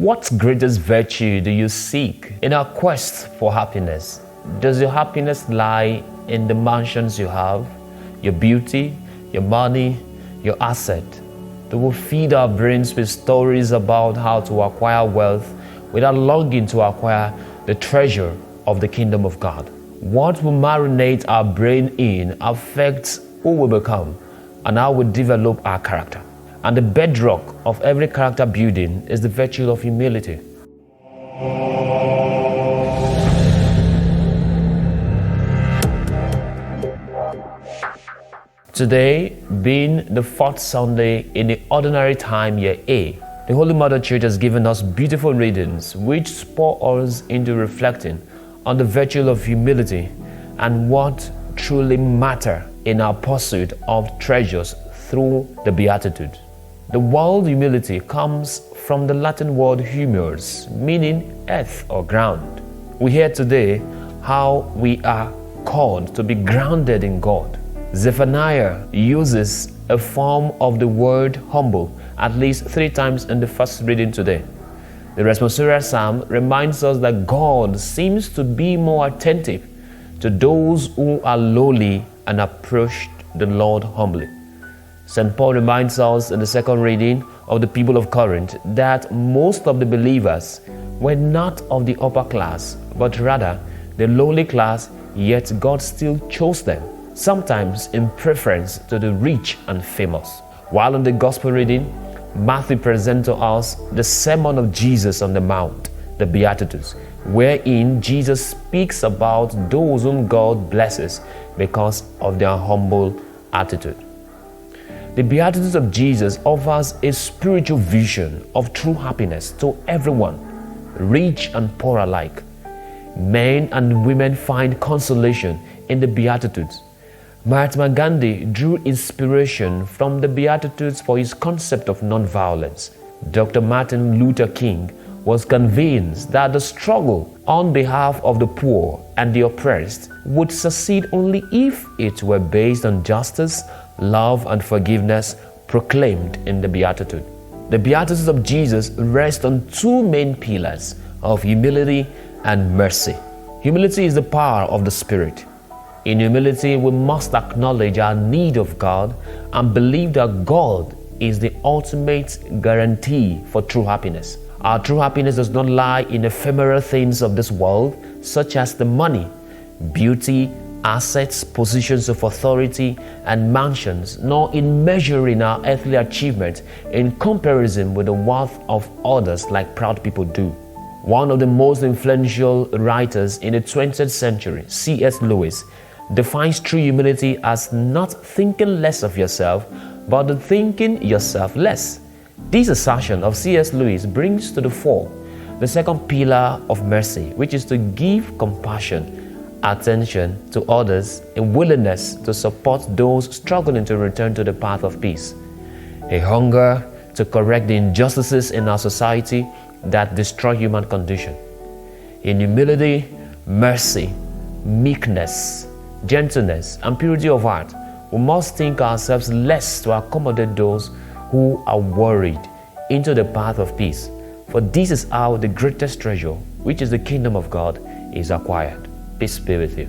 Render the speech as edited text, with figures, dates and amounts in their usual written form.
What greatest virtue do you seek in our quest for happiness? Does your happiness lie in the mansions you have, your beauty, your money, your asset? They will feed our brains with stories about how to acquire wealth without longing to acquire the treasure of the kingdom of God. What will marinate our brain in affects who we become and how we develop our character. And the bedrock of every character building is the virtue of humility. Today, being the fourth Sunday in the ordinary time year A, the Holy Mother Church has given us beautiful readings which spur us into reflecting on the virtue of humility and what truly matters in our pursuit of treasures through the Beatitudes. The word humility comes from the Latin word humus, meaning earth or ground. We hear today how we are called to be grounded in God. Zephaniah uses a form of the word humble at least 3 times in the first reading today. The responsorial psalm reminds us that God seems to be more attentive to those who are lowly and approach the Lord humbly. St. Paul reminds us in the second reading of the people of Corinth that most of the believers were not of the upper class, but rather the lowly class, yet God still chose them, sometimes in preference to the rich and famous. While in the Gospel reading, Matthew presents to us the Sermon of Jesus on the Mount, the Beatitudes, wherein Jesus speaks about those whom God blesses because of their humble attitude. The Beatitudes of Jesus offers a spiritual vision of true happiness to everyone, rich and poor alike. Men and women find consolation in the Beatitudes. Mahatma Gandhi drew inspiration from the Beatitudes for his concept of non-violence. Dr. Martin Luther King was convinced that the struggle on behalf of the poor and the oppressed would succeed only if it were based on justice, love, and forgiveness proclaimed in the Beatitude. The Beatitudes of Jesus rest on 2 main pillars of humility and mercy. Humility is the power of the Spirit. In humility, we must acknowledge our need of God and believe that God is the ultimate guarantee for true happiness. Our true happiness does not lie in ephemeral things of this world, such as the money, beauty, assets, positions of authority, and mansions, nor in measuring our earthly achievements in comparison with the worth of others like proud people do. One of the most influential writers in the 20th century, C.S. Lewis, defines true humility as not thinking less of yourself, but thinking yourself less. This assertion of C.S. Lewis brings to the fore the second pillar of mercy, which is to give compassion, attention to others, and willingness to support those struggling to return to the path of peace. A hunger to correct the injustices in our society that destroy human condition. In humility, mercy, meekness, gentleness, and purity of heart, we must think ourselves less to accommodate those who are worried into the path of peace. For this is how the greatest treasure, which is the kingdom of God, is acquired. Peace be with you.